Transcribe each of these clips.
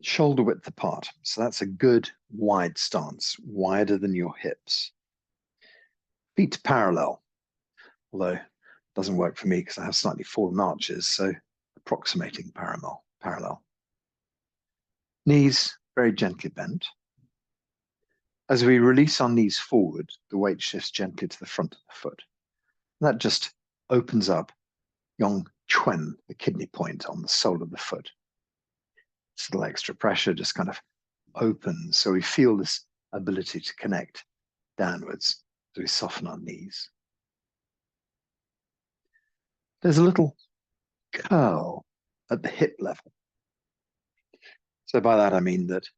shoulder width apart. So that's a good wide stance, wider than your hips. Feet parallel, although it doesn't work for me because I have slightly fallen arches, so approximating parallel. Knees very gently bent. As we release our knees forward, the weight shifts gently to the front of the foot. That just opens up Yong Chuen, the kidney point on the sole of the foot. This little extra pressure just kind of opens, so we feel this ability to connect downwards as we soften our knees. There's a little curl at the hip level. So by that I mean that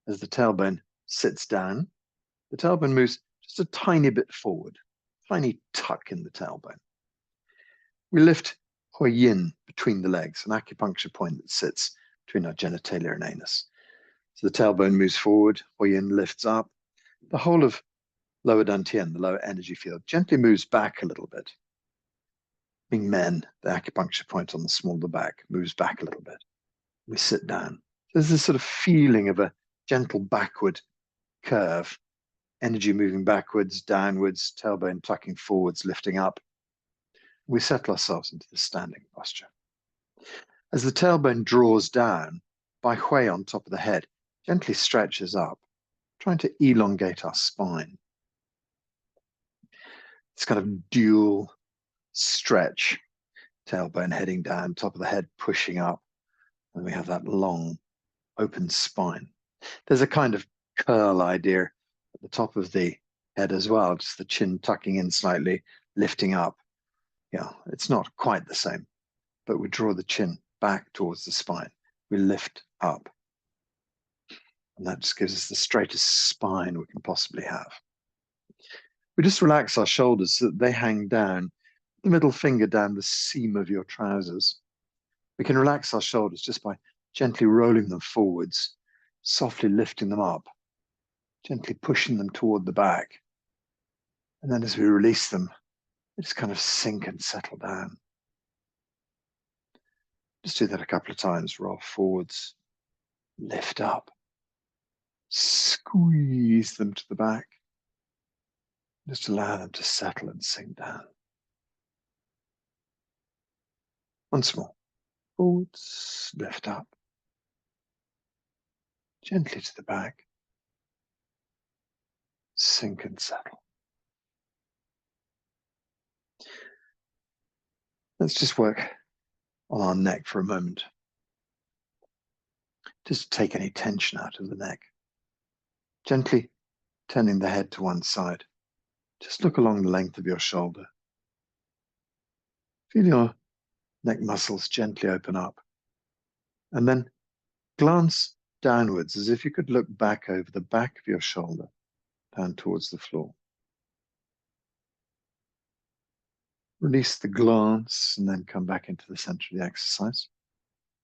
as the tailbone sits down, the tailbone moves just a tiny bit forward, tiny tuck in the tailbone. We lift Hui Yin between the legs, an acupuncture point that sits between our genitalia and anus. So the tailbone moves forward, Hui Yin lifts up. The whole of lower dantian, the lower energy field, gently moves back a little bit. Being men, the acupuncture point on the small of the back moves back a little bit. We sit down. There's this sort of feeling of a gentle backward curve, energy moving backwards, downwards, tailbone tucking forwards, lifting up. We settle ourselves into the standing posture. As the tailbone draws down, Bai Hui on top of the head gently stretches up, trying to elongate our spine. It's kind of dual stretch, tailbone heading down, top of the head pushing up, and we have that long, open spine. There's a kind of curl idea at the top of the head as well, just the chin tucking in slightly, lifting up. Yeah, it's not quite the same, but we draw the chin back towards the spine. We lift up. And that just gives us the straightest spine we can possibly have. We just relax our shoulders so that they hang down, the middle finger down the seam of your trousers. We can relax our shoulders just by gently rolling them forwards, softly lifting them up, gently pushing them toward the back. And then as we release them, they just kind of sink and settle down. Just do that a couple of times. Roll forwards, lift up, squeeze them to the back. Just allow them to settle and sink down. Once more. Forwards, lift up. Gently to the back. Sink and settle. Let's just work on our neck for a moment. Just take any tension out of the neck. Gently turning the head to one side. Just look along the length of your shoulder. Feel your neck muscles gently open up. And then glance downwards as if you could look back over the back of your shoulder, down towards the floor. Release the glance and then come back into the center of the exercise.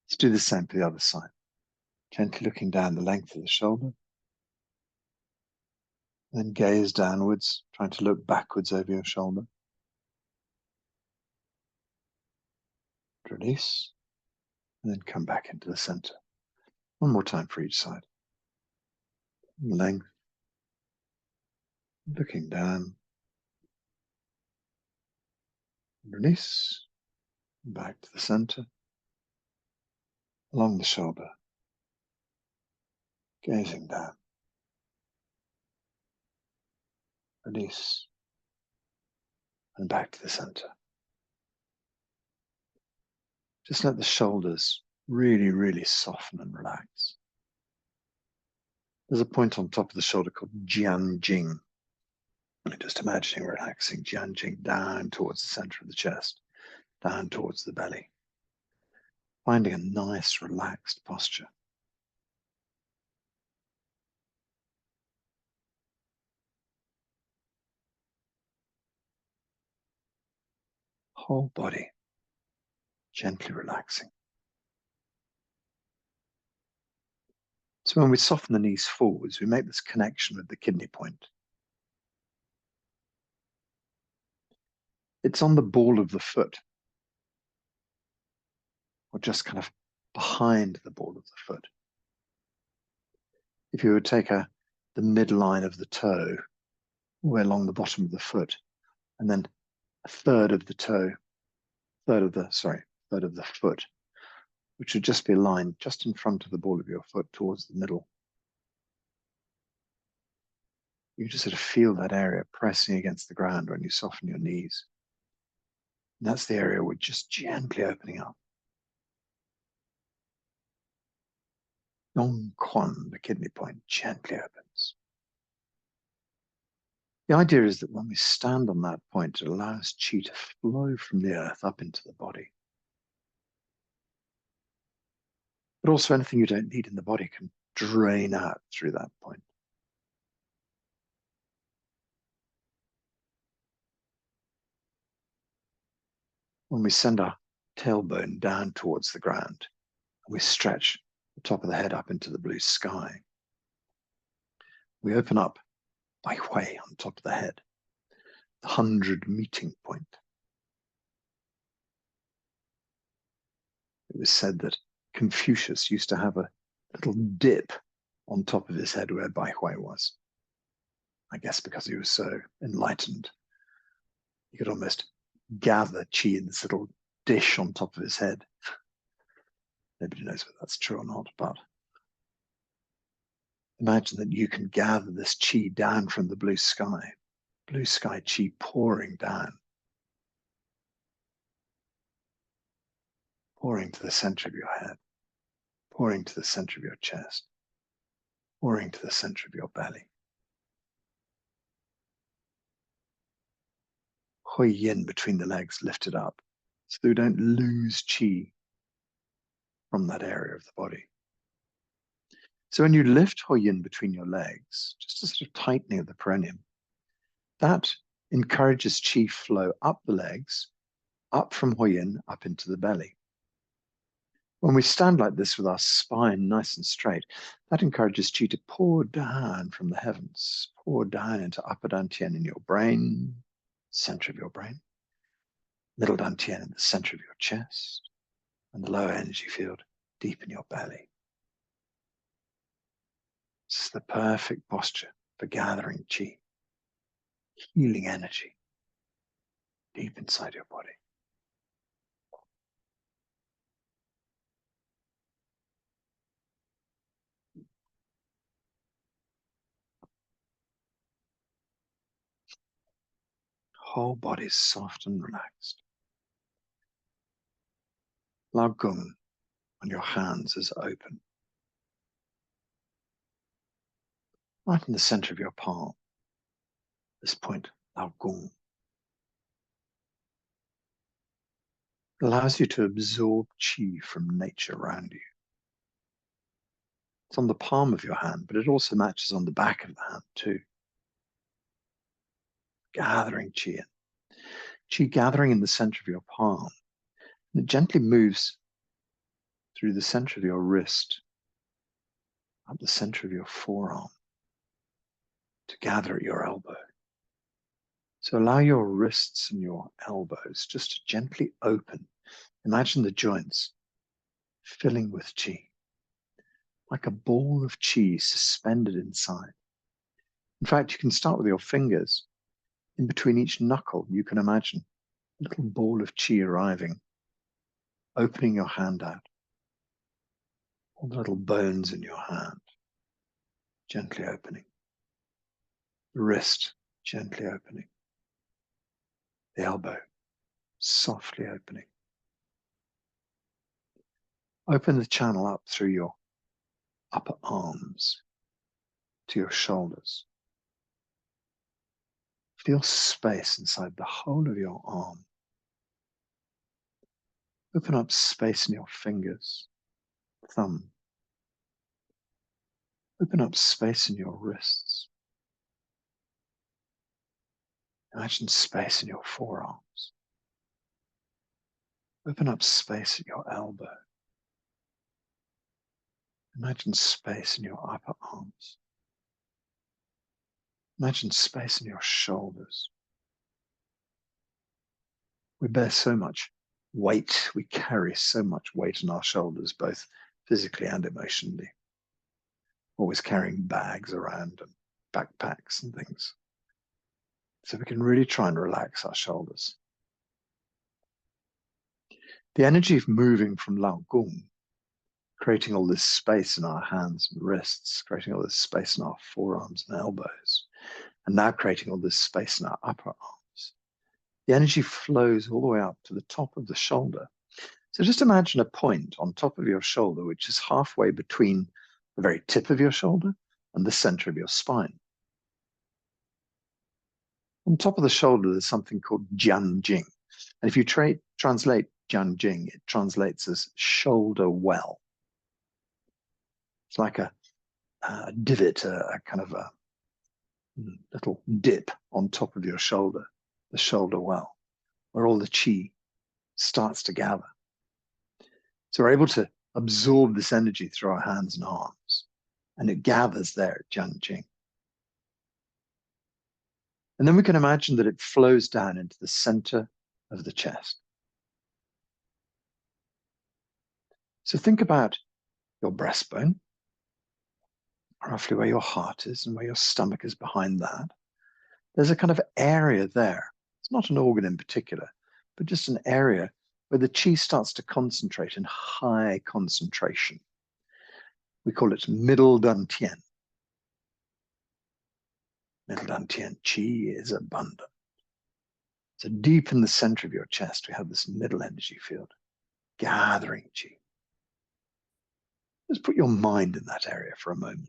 Let's do the same for the other side. Gently looking down the length of the shoulder. Then gaze downwards, trying to look backwards over your shoulder. Release, and then come back into the center. One more time for each side. Length, looking down. Release, back to the center. Along the shoulder, gazing down. Release, and back to the center. Just let the shoulders really, really soften and relax. There's a point on top of the shoulder called Jianjing. Just imagining relaxing Jianjing down towards the center of the chest, down towards the belly. Finding a nice, relaxed posture. Whole body gently relaxing. So when we soften the knees forwards, we make this connection with the kidney point. It's on the ball of the foot, or just kind of behind the ball of the foot. if you would take the midline of the toe, all the way along the bottom of the foot, and then a third of the toe, third of the foot, which would just be a line just in front of the ball of your foot towards the middle. You just sort of feel that area pressing against the ground when you soften your knees. And that's the area we're just gently opening up. Dong Quan, the kidney point, gently opens. The idea is that when we stand on that point, it allows qi to flow from the earth up into the body. But also anything you don't need in the body can drain out through that point. When we send our tailbone down towards the ground, we stretch the top of the head up into the blue sky. We open up Bai Hui on top of the head, the 100 meeting point. It was said that Confucius used to have a little dip on top of his head where Bai Hui was. I guess because he was so enlightened. He could almost gather qi in this little dish on top of his head. Nobody knows whether that's true or not, but imagine that you can gather this qi down from the blue sky qi pouring down, pouring to the center of your head, pouring to the center of your chest, pouring to the center of your belly. Hui yin between the legs lifted up, so you don't lose qi from that area of the body. So when you lift Hui yin between your legs, just a sort of tightening of the perineum, that encourages qi flow up the legs, up from Hui yin, up into the belly. When we stand like this with our spine nice and straight, that encourages qi to pour down from the heavens, pour down into upper dantian in your brain, center of your brain, middle dantian in the center of your chest, and the lower energy field deep in your belly. This is the perfect posture for gathering qi, healing energy deep inside your body. Whole body is soft and relaxed. Lao Gung on your hands is open. Right in the center of your palm, this point, Lao Gung, allows you to absorb qi from nature around you. It's on the palm of your hand, but it also matches on the back of the hand too. Gathering qi in. Qi gathering in the center of your palm. And it gently moves through the center of your wrist, up the center of your forearm, to gather at your elbow. So allow your wrists and your elbows just to gently open. Imagine the joints filling with qi, like a ball of qi suspended inside. In fact, you can start with your fingers. In between each knuckle, you can imagine a little ball of qi arriving, opening your hand out. All the little bones in your hand, gently opening. The wrist, gently opening. The elbow, softly opening. Open the channel up through your upper arms to your shoulders. Feel space inside the whole of your arm. Open up space in your fingers, thumb. Open up space in your wrists. Imagine space in your forearms. Open up space at your elbow. Imagine space in your upper arms. Imagine space in your shoulders. We bear so much weight. We carry so much weight on our shoulders, both physically and emotionally. always carrying bags around and backpacks and things. So we can really try and relax our shoulders. The energy of moving from Lao Gong, creating all this space in our hands and wrists, creating all this space in our forearms and elbows, and now creating all this space in our upper arms. The energy flows all the way up to the top of the shoulder. So just imagine a point on top of your shoulder, which is halfway between the very tip of your shoulder and the center of your spine. On top of the shoulder, there's something called Jianjing. And if you translate Jianjing, it translates as shoulder well. It's like a divot, a kind of a little dip on top of your shoulder, the shoulder well, where all the qi starts to gather. So we're able to absorb this energy through our hands and arms, and it gathers there at Jianjing. And then we can imagine that it flows down into the center of the chest. So think about your breastbone, roughly where your heart is and where your stomach is behind that. There's a kind of area there. It's not an organ in particular, but just an area where the qi starts to concentrate in high concentration. We call it middle dantian. Middle dantian qi is abundant. So deep in the center of your chest, we have this middle energy field, gathering qi. Just put your mind in that area for a moment.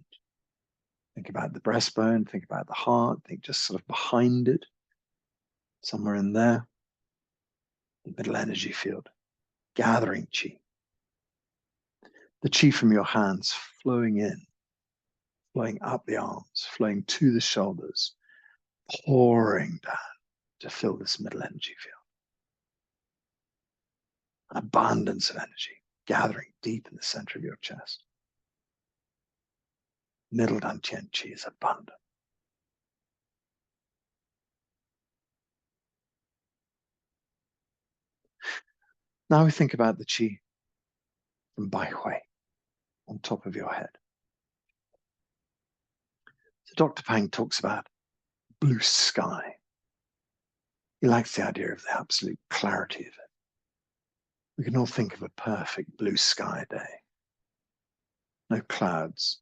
Think about the breastbone, think about the heart, think just sort of behind it, somewhere in there, the middle energy field, gathering qi. The qi from your hands flowing in, flowing up the arms, flowing to the shoulders, pouring down to fill this middle energy field. An abundance of energy gathering deep in the center of your chest. Middle dantian qi is abundant. Now we think about the qi from Bai Hui on top of your head. So Dr. Pang talks about blue sky. He likes the idea of the absolute clarity of it. We can all think of a perfect blue sky day. No clouds,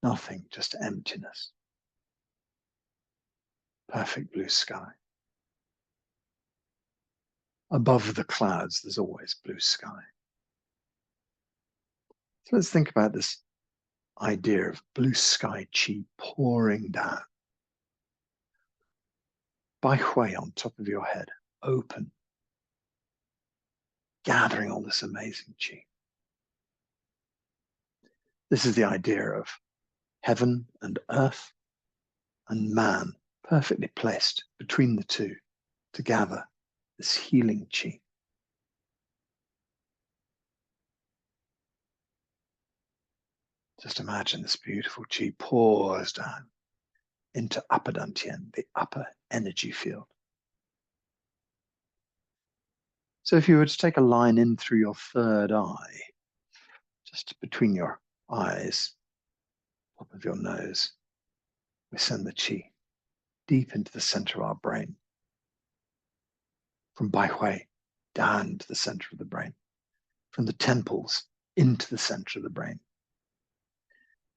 nothing, just emptiness. Perfect blue sky. Above the clouds, there's always blue sky. So let's think about this idea of blue sky qi pouring down. Bai Hui on top of your head, open, gathering all this amazing qi. This is the idea of heaven and earth and man perfectly placed between the two to gather this healing qi. Just imagine this beautiful qi pours down into upper dantian, the upper energy field. So if you were to take a line in through your third eye, just between your eyes, top of your nose, we send the qi deep into the center of our brain. From Bai Hui down to the center of the brain. From the temples into the center of the brain.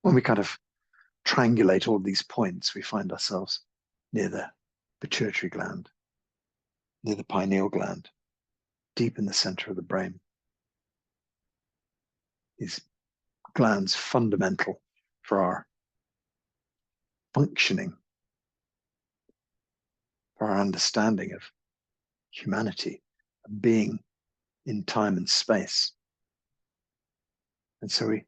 When we kind of triangulate all these points, we find ourselves near the pituitary gland, near the pineal gland, deep in the center of the brain. These glands fundamental for our functioning, for our understanding of humanity, of being in time and space. And so we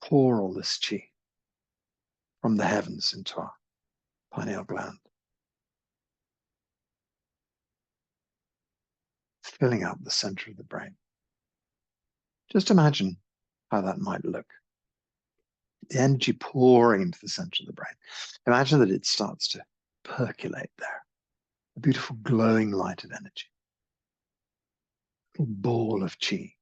pour all this qi from the heavens into our pineal gland, filling up the center of the brain. Just imagine how that might look. The energy pouring into the center of the brain. Imagine that it starts to percolate there. A beautiful glowing light of energy. A little ball of qi.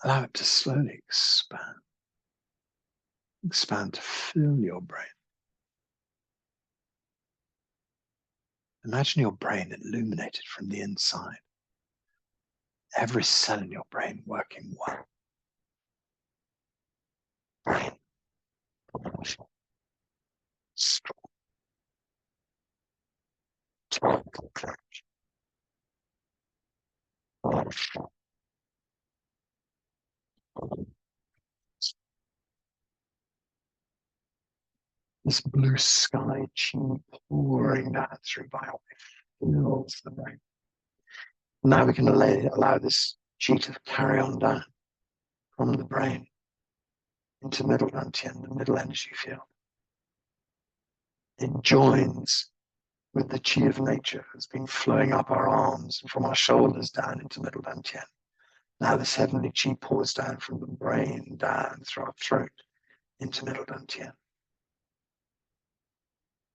Allow it to slowly expand. Expand to fill your brain. Imagine your brain illuminated from the inside. Every cell in your brain working well. Brain strong. Total clarity. This blue sky chi pouring down through biowave fills the brain. Now we can allow this chi to carry on down from the brain into middle dantian, the middle energy field. It joins with the chi of nature that's been flowing up our arms and from our shoulders down into middle dantian. Now this heavenly chi pours down from the brain down through our throat into middle dantian.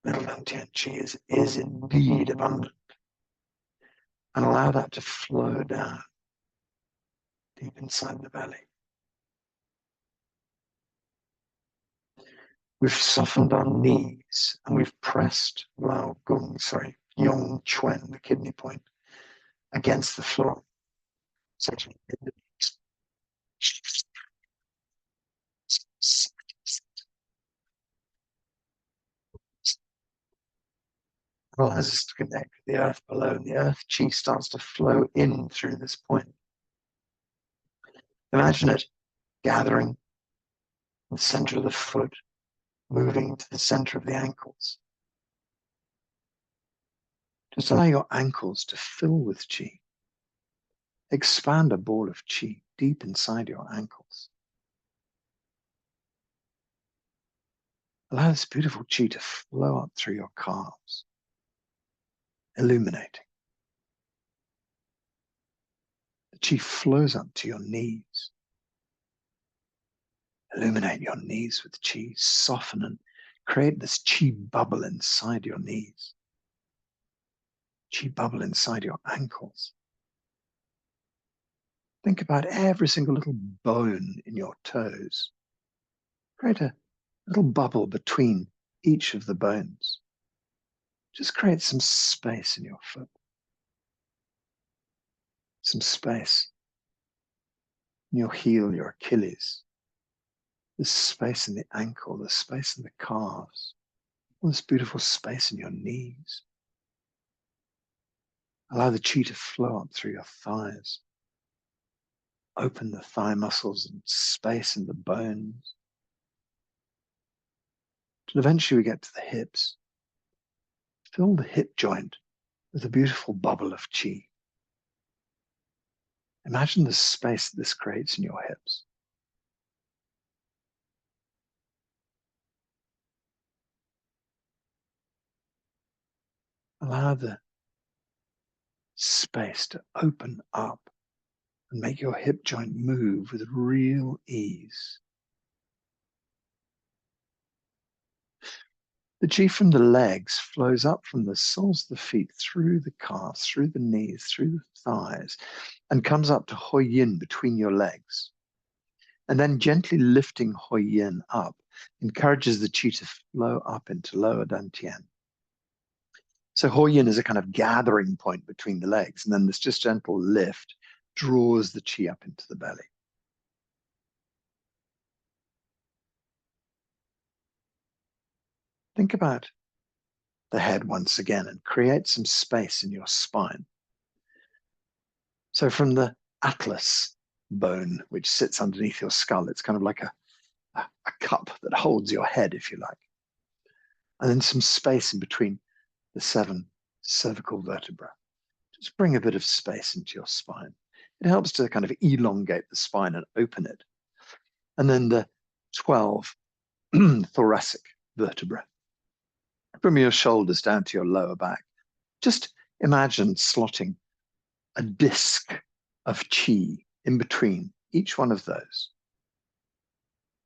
Middle dantian chi is indeed abundant. And allow that to flow down deep inside the belly. We've softened our knees and we've pressed Lao Gung, Yong Chuen, the kidney point, against the floor. Allows us to connect with the earth below, and the earth chi starts to flow in through this point. Imagine it gathering in the center of the foot, moving to the center of the ankles. Just allow your ankles to fill with chi. Expand a ball of chi deep inside your ankles. Allow this beautiful chi to flow up through your calves, illuminating. The chi flows up to your knees. Illuminate your knees with chi, soften and create this chi bubble inside your knees. Chi bubble inside your ankles. Think about every single little bone in your toes. Create a little bubble between each of the bones. Just create some space in your foot. Some space in your heel, your Achilles. There's space in the ankle, there's space in the calves. All this beautiful space in your knees. Allow the chi to flow up through your thighs. Open the thigh muscles and space in the bones. And eventually we get to the hips. Fill the hip joint with a beautiful bubble of chi. Imagine the space that this creates in your hips. Allow the space to open up and make your hip joint move with real ease. The chi from the legs flows up from the soles of the feet, through the calves, through the knees, through the thighs, and comes up to Hoi Yin between your legs. And then gently lifting Hoi Yin up encourages the chi to flow up into lower dantian. So Hoi Yin is a kind of gathering point between the legs, and then this just gentle lift draws the chi up into the belly. Think about the head once again and create some space in your spine. So from the atlas bone, which sits underneath your skull, it's kind of like a cup that holds your head, if you like. And then some space in between the 7 cervical vertebrae. Just bring a bit of space into your spine. It helps to kind of elongate the spine and open it. And then the 12 thoracic vertebrae. From your shoulders down to your lower back. Just imagine slotting a disc of chi in between each one of those.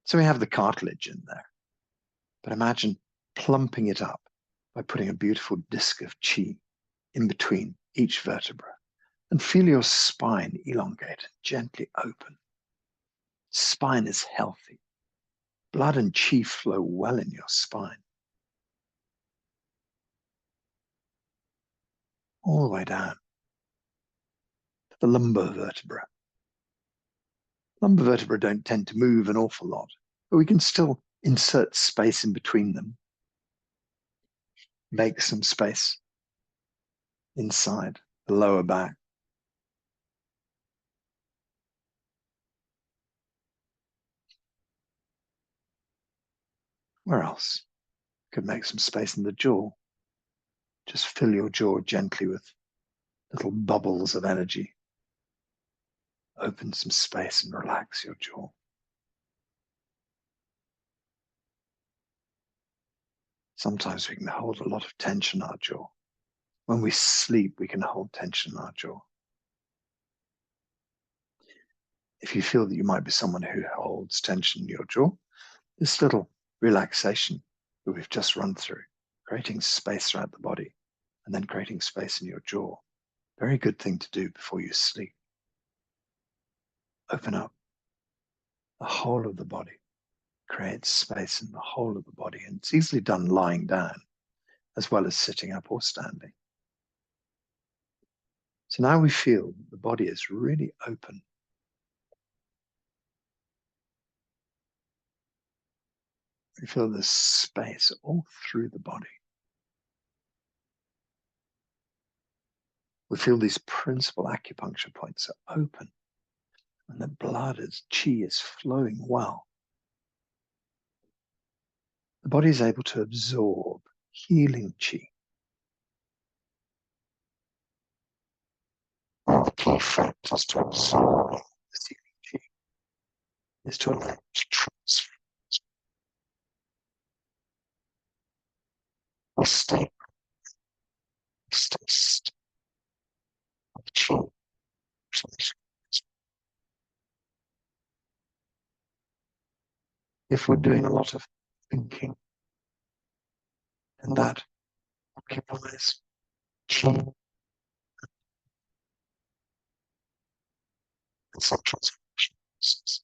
So we have the cartilage in there, but imagine plumping it up by putting a beautiful disc of chi in between each vertebra, and feel your spine elongate, gently open. spine is healthy. Blood and chi flow well in your spine. All the way down to the lumbar vertebra. Lumbar vertebrae don't tend to move an awful lot, but we can still insert space in between them. Make some space inside the lower back. Where else? Could make some space in the jaw. Just fill your jaw gently with little bubbles of energy. Open some space and relax your jaw. Sometimes we can hold a lot of tension in our jaw. When we sleep, we can hold tension in our jaw. If you feel that you might be someone who holds tension in your jaw, this little relaxation that we've just run through, creating space throughout the body and then creating space in your jaw, very good thing to do before you sleep. Open up the whole of the body, create space in the whole of the body, and it's easily done lying down as well as sitting up or standing. So now we feel that the body is really open. We feel this space all through the body. We feel these principal acupuncture points are open and the blood as chi is flowing well. The body is able to absorb healing chi. One of the key factors to absorb this healing chi is to allow it to transfer. We stay still. If we're doing a lot of thinking, and that occupies chi and some transformation process.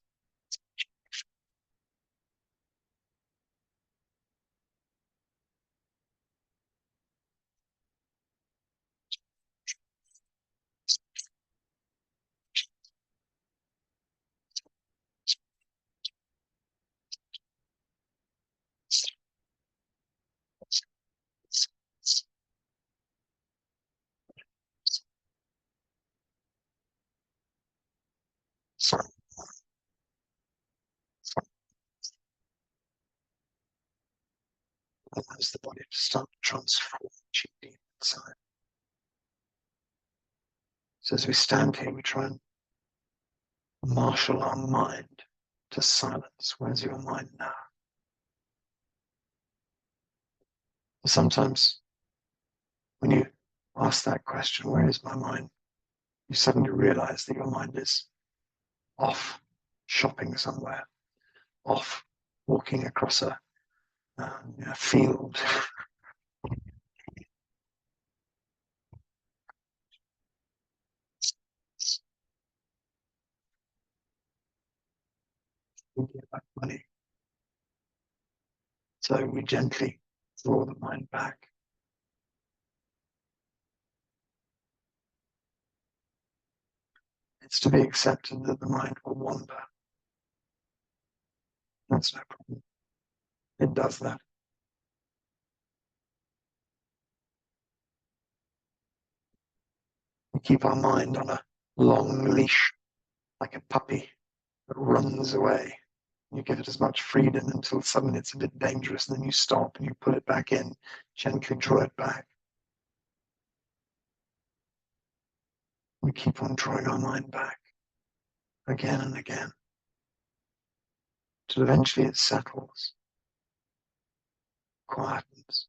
So allows the body to start transforming chi deep inside. So as we stand here, we try and marshal our mind to silence. Where's your mind now? Sometimes when you ask that question, where is my mind? You suddenly realize that your mind is off shopping somewhere, off walking across a field. Thinking about money. So we gently draw the mind back. It's to be accepted that the mind will wander. That's no problem. It does that. We keep our mind on a long leash, like a puppy that runs away. You give it as much freedom until suddenly it's a bit dangerous, and then you stop and you put it back in, gently draw it back. We keep on drawing our mind back again and again, till eventually it settles, quietens,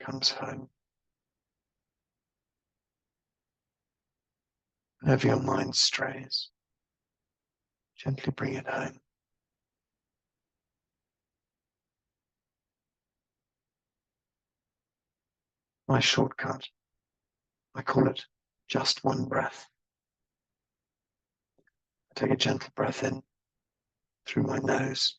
comes home. Whenever your mind strays, gently bring it home. My shortcut, I call it just one breath. I Take a gentle breath in through my nose.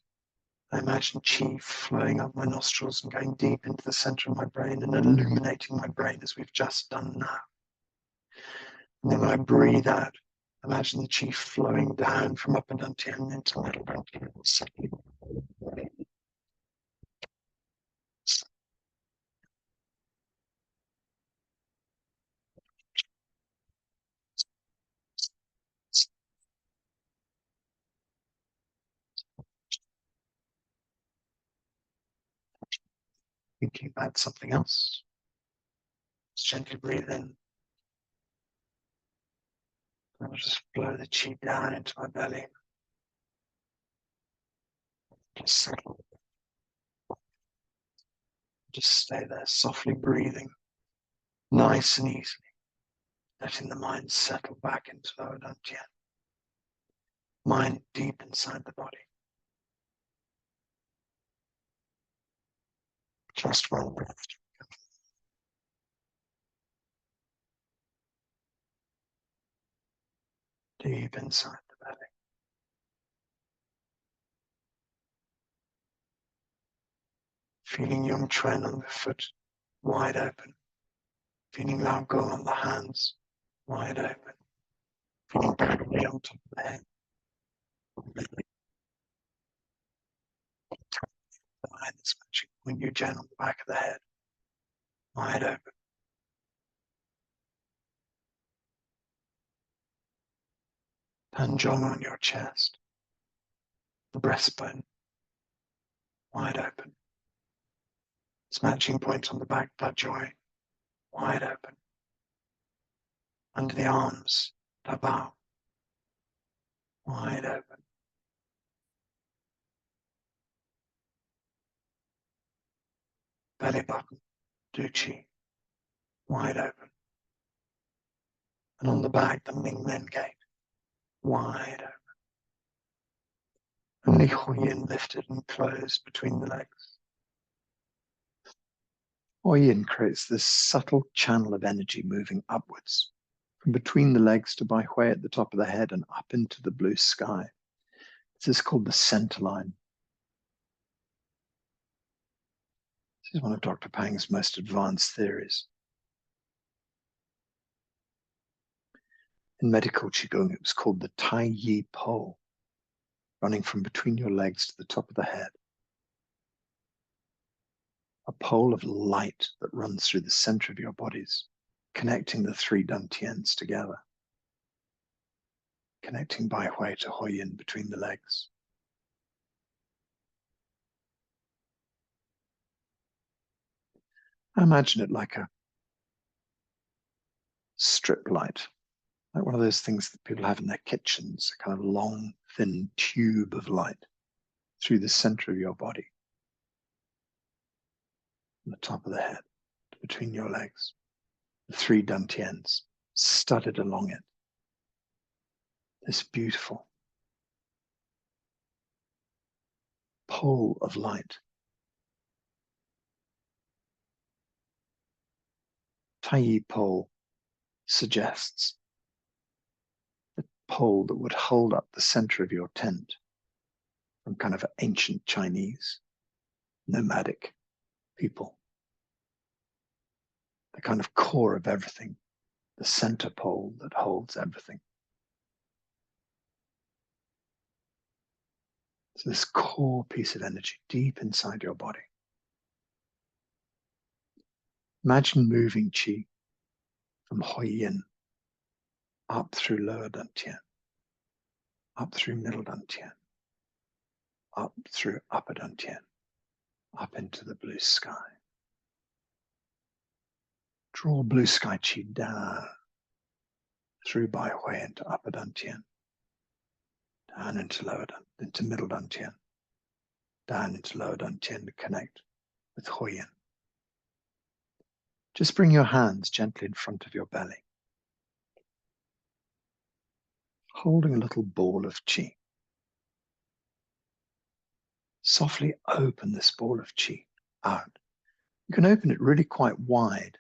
I imagine qi flowing up my nostrils and going deep into the center of my brain and illuminating my brain as we've just done now. And then when I breathe out, imagine the qi flowing down from upper dantian into middle dantian, settling. Thinking about something else. Just gently breathe in. I'll just blow the qi down into my belly. Just settle. Just stay there, softly breathing, nice and easily, letting the mind settle back into lower dantian. Mind deep inside the body. Just one breath. Deep inside the belly. Feeling Yung Chuen on the foot, wide open. Feeling Lao Go on the hands, wide open. Feeling Bai on top of the head. The mind is matching Hun Hu on the back of the head, wide open. Tanjong on your chest, the breastbone, wide open. Its matching point on the back, Joy, wide open. Under the arms, Dabao, wide open. Belly button, Duchi, wide open. And on the back, the Ming Men gate, wide open. Only Huyin lifted and closed between the legs. Huyin creates this subtle channel of energy moving upwards from between the legs to Bai Hui at the top of the head and up into the blue sky. This is called the center line. This is one of Dr. Pang's most advanced theories. In medical Qigong, it was called the Taiji Pole, running from between your legs to the top of the head. A pole of light that runs through the center of your bodies, connecting the three dantians together, connecting Bai Hui to Huyin between the legs. I imagine it like a strip light, like one of those things that people have in their kitchens, a kind of long, thin tube of light through the center of your body, from the top of the head, between your legs, the three dantians studded along it. This beautiful pole of light. Taiji Pole suggests the pole that would hold up the center of your tent from kind of ancient Chinese nomadic people. The kind of core of everything, the center pole that holds everything. So this core piece of energy deep inside your body. Imagine moving qi from Huyin up through lower dantian, up through middle dantian, up through upper dantian, up into the blue sky. Draw blue sky qi down through Bai Hui into upper dantian, down into into middle dantian, down into lower dantian to connect with Huyin. Just bring your hands gently in front of your belly, holding a little ball of qi. Softly open this ball of qi out. You can open it really quite wide.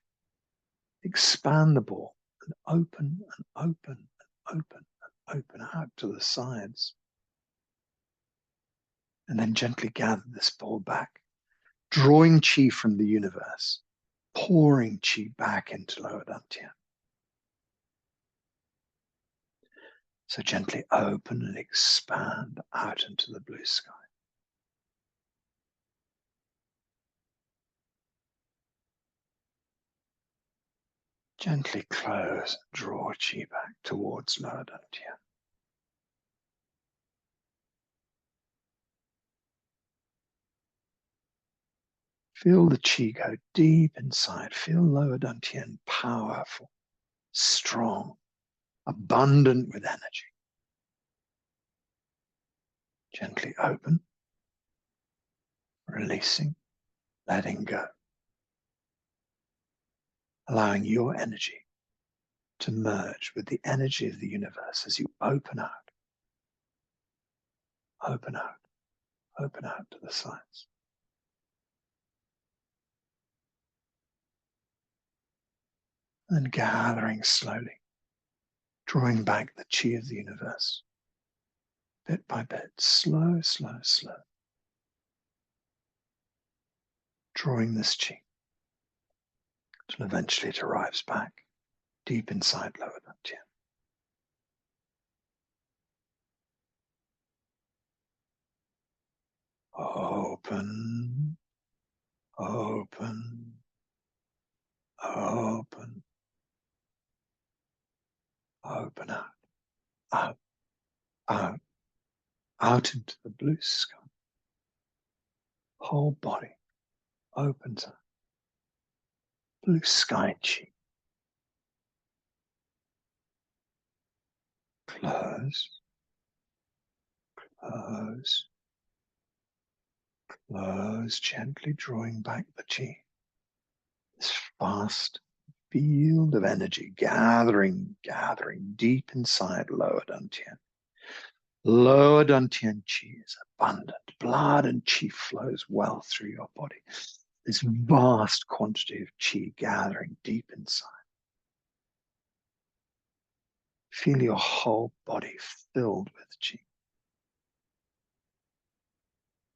Expand the ball and open and open and open open out to the sides. And then gently gather this ball back, drawing qi from the universe, pouring qi back into lower dantian. So gently open and expand out into the blue sky. Gently close and draw qi back towards lower dantian. Feel the qi go deep inside. Feel lower dantian powerful, strong, abundant with energy. Gently open, releasing, letting go. Allowing your energy to merge with the energy of the universe as you open out, open out, open out to the sides. And gathering slowly, drawing back the qi of the universe, bit by bit, slow, slow, slow. Drawing this qi until eventually it arrives back deep inside lower dantian. Open, open, open, open out, out, out, out into the blue sky. Whole body opens up. Blue sky qi. Close, close, close, gently drawing back the qi. This vast field of energy gathering deep inside lower dantian. Lower dantian qi is abundant. Blood and qi flows well through your body. This vast quantity of qi gathering deep inside. Feel your whole body filled with qi.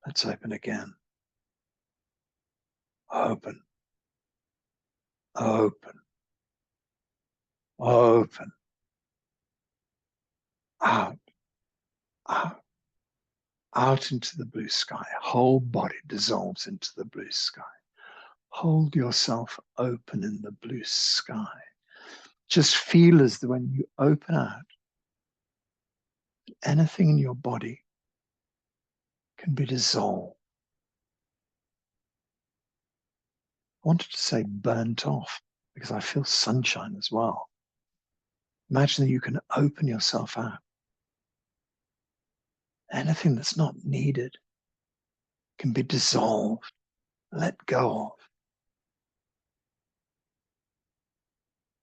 Let's open again. Open, open, open, out, out, out into the blue sky. Whole body dissolves into the blue sky. Hold yourself open in the blue sky. Just feel as though when you open out, anything in your body can be dissolved. I wanted to say burnt off because I feel sunshine as well. Imagine that you can open yourself out. Anything that's not needed can be dissolved, let go of.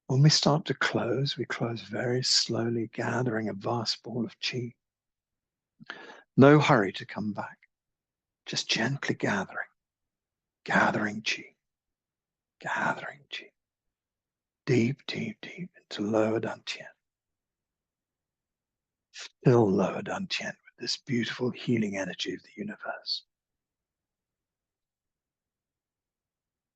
When we start to close, we close very slowly, gathering a vast ball of qi. No hurry to come back, just gently gathering qi, gathering qi. Deep, deep, deep into lower dantian. Fill lower dantian with this beautiful healing energy of the universe.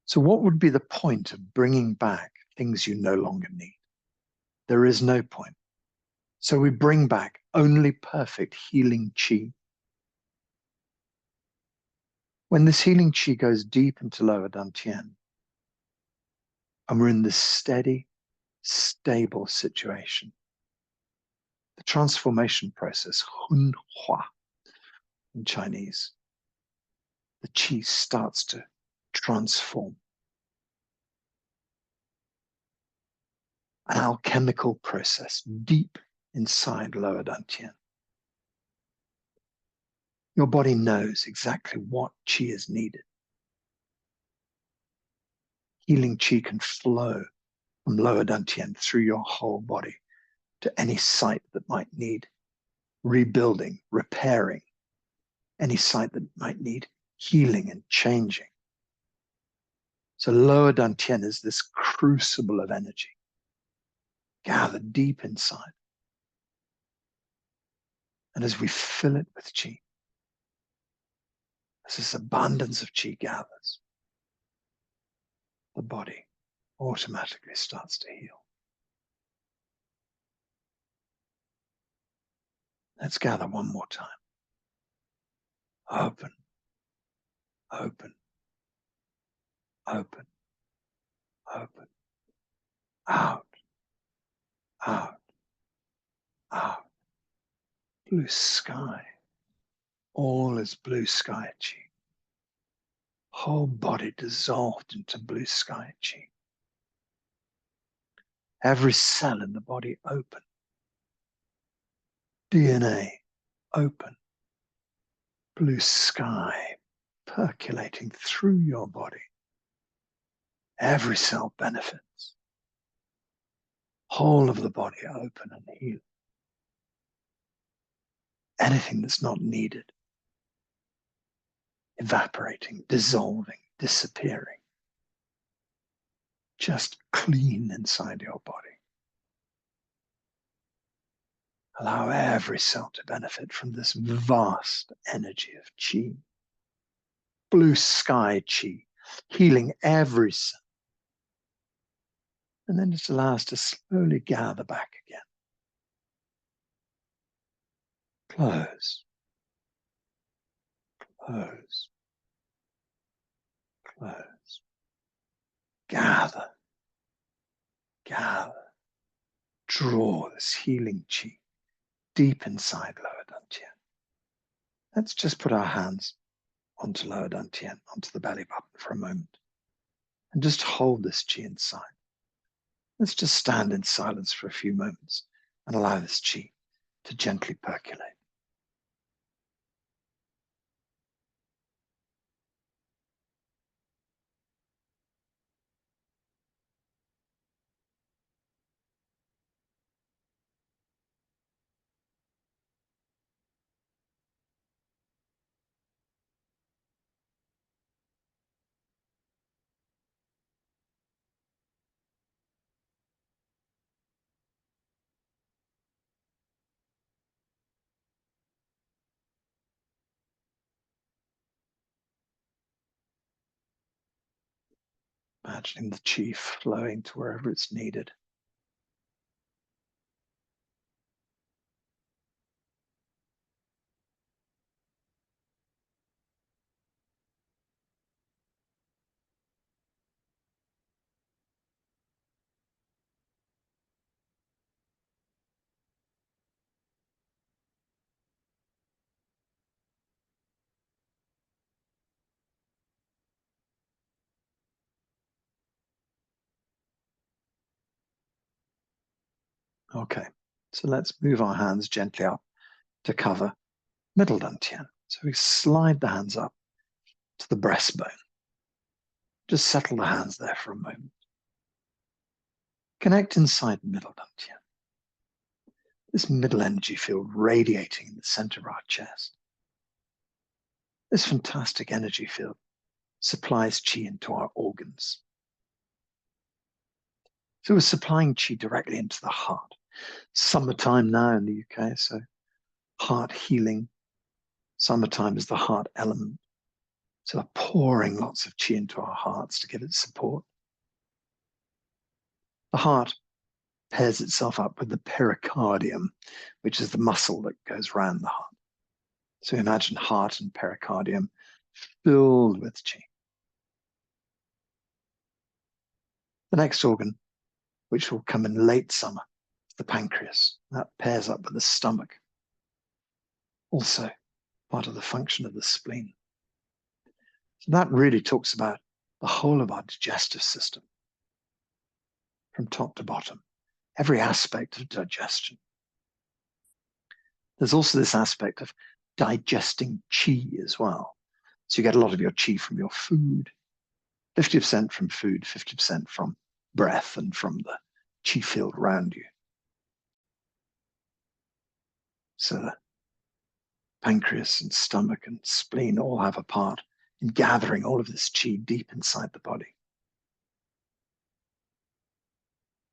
So what would be the point of bringing back things you no longer need? There is no point. So we bring back only perfect healing qi. When this healing qi goes deep into lower dantian, and we're in this steady, stable situation, the transformation process, Hun Hu in Chinese, the qi starts to transform. An alchemical process deep inside lower dantian. Your body knows exactly what qi is needed. Healing qi can flow from lower dantian through your whole body to any site that might need rebuilding, repairing, any site that might need healing and changing. So lower dantian is this crucible of energy gathered deep inside. And as we fill it with qi, as this abundance of qi gathers, the body automatically starts to heal. Let's gather one more time. Open, open, open, open, out, out, out. Blue sky. All is blue sky qi. Whole body dissolved into blue sky qi. Every cell in the body open. DNA open. Blue sky percolating through your body. Every cell benefits. Whole of the body open and heal. Anything that's not needed, evaporating, dissolving, disappearing. Just clean inside your body. Allow every cell to benefit from this vast energy of qi. Blue sky qi, healing every cell. And then just allow us to slowly gather back again. Close, close, close. Gather, gather. Draw this healing qi deep inside lower dantian. Let's just put our hands onto lower dantian, onto the belly button for a moment. And just hold this qi inside. Let's just stand in silence for a few moments and allow this qi to gently percolate. Imagining the qi flowing to wherever it's needed. Okay, so let's move our hands gently up to cover middle dantian. So we slide the hands up to the breastbone. Just settle the hands there for a moment. Connect inside middle dantian. This middle energy field radiating in the center of our chest. This fantastic energy field supplies qi into our organs. So we're supplying qi directly into the heart. Summertime now in the UK, so heart healing. Summertime is the heart element. So we're pouring lots of qi into our hearts to give it support. The heart pairs itself up with the pericardium, which is the muscle that goes around the heart. So imagine heart and pericardium filled with qi. The next organ, which will come in late summer, is the pancreas. That pairs up with the stomach. Also part of the function of the spleen. So that really talks about the whole of our digestive system, from top to bottom, every aspect of digestion. There's also this aspect of digesting qi as well. So you get a lot of your qi from your food, 50% from food, 50% from breath and from the qi field around you. So the pancreas and stomach and spleen all have a part in gathering all of this qi deep inside the body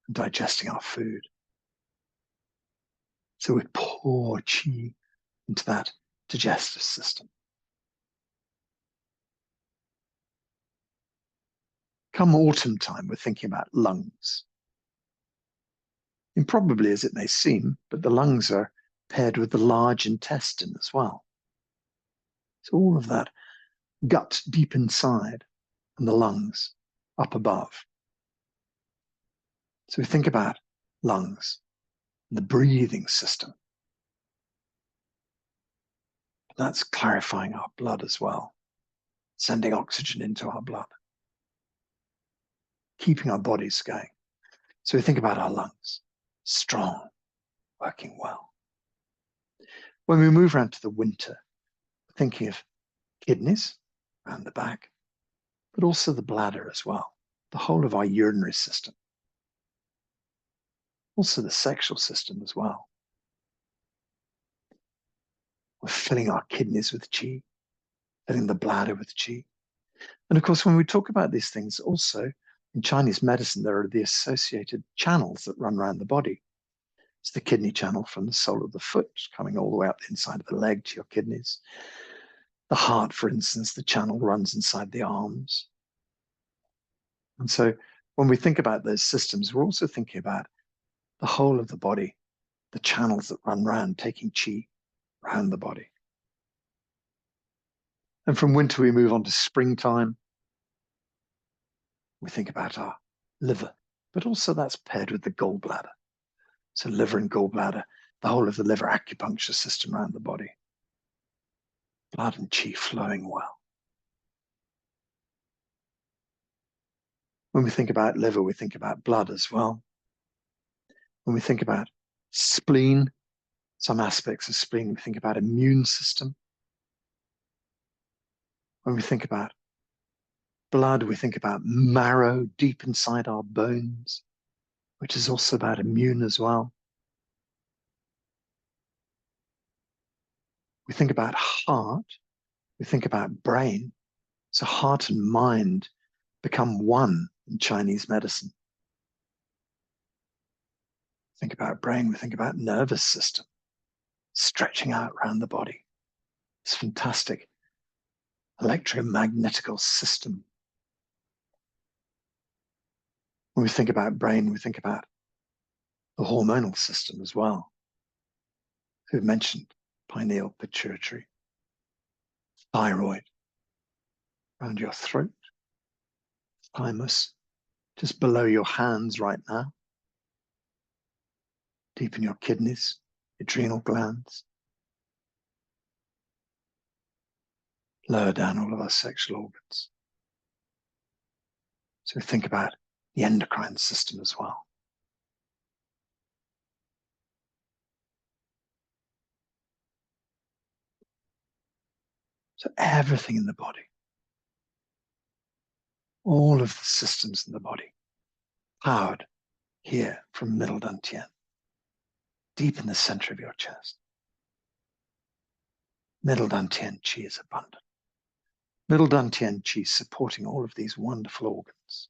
and digesting our food. So we pour qi into that digestive system. Come autumn time, we're thinking about lungs. Improbably as it may seem, but the lungs are paired with the large intestine as well. So all of that gut deep inside and the lungs up above. So we think about lungs, the breathing system. That's clarifying our blood as well, sending oxygen into our blood, keeping our bodies going. So we think about our lungs, strong, working well. When we move around to the winter, we're thinking of kidneys around the back, but also the bladder as well, the whole of our urinary system, also the sexual system as well. We're filling our kidneys with qi, filling the bladder with qi. And of course, when we talk about these things, also in Chinese medicine, there are the associated channels that run around the body. It's the kidney channel from the sole of the foot, coming all the way up the inside of the leg to your kidneys. The heart, for instance, the channel runs inside the arms. And so when we think about those systems, we're also thinking about the whole of the body, the channels that run around, taking qi around the body. And from winter, we move on to springtime. We think about our liver, but also that's paired with the gallbladder. So liver and gallbladder, the whole of the liver acupuncture system around the body. Blood and qi flowing well. When we think about liver, we think about blood as well. When we think about spleen, some aspects of spleen, we think about immune system. When we think about blood, we think about marrow deep inside our bones, which is also about immune as well. We think about heart, we think about brain. So heart and mind become one in Chinese medicine. Think about brain, we think about nervous system, stretching out around the body. It's fantastic electromagnetical system. When we think about brain, we think about the hormonal system as well. We've mentioned pineal, pituitary, thyroid, around your throat, thymus, just below your hands right now, deep in your kidneys, adrenal glands, lower down all of our sexual organs. So we think about the endocrine system as well. So everything in the body, all of the systems in the body, powered here from middle dantian, deep in the center of your chest. Middle dantian qi is abundant. Middle dantian qi supporting all of these wonderful organs.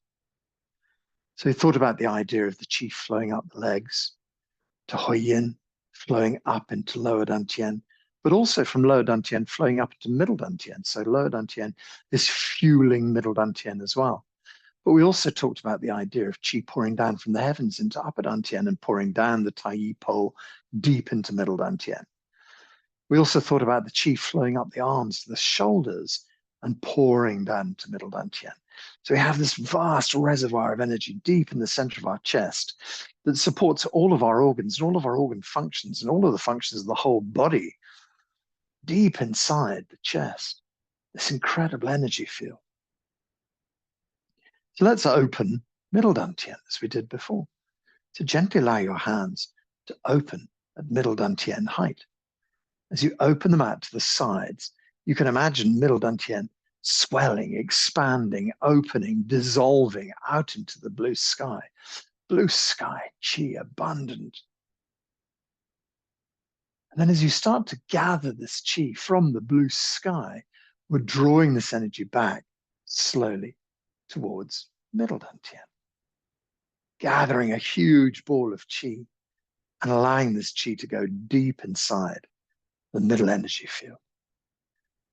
So he thought about the idea of the qi flowing up the legs to huiyin, flowing up into lower dantian, but also from lower dantian flowing up into middle dantian. So lower dantian is fueling middle dantian as well. But we also talked about the idea of qi pouring down from the heavens into upper dantian and pouring down the Taiji Pole deep into middle dantian. We also thought about the qi flowing up the arms to the shoulders and pouring down to middle dantian. So we have this vast reservoir of energy deep in the center of our chest that supports all of our organs and all of our organ functions and all of the functions of the whole body deep inside the chest, this incredible energy field. So let's open middle dantian as we did before. So gently allow your hands to open at middle dantian height. As you open them out to the sides, you can imagine middle dantian swelling, expanding, opening, dissolving out into the blue sky. Blue sky, qi abundant. And then as you start to gather this qi from the blue sky, we're drawing this energy back slowly towards middle dantian, gathering a huge ball of qi and allowing this qi to go deep inside the middle energy field.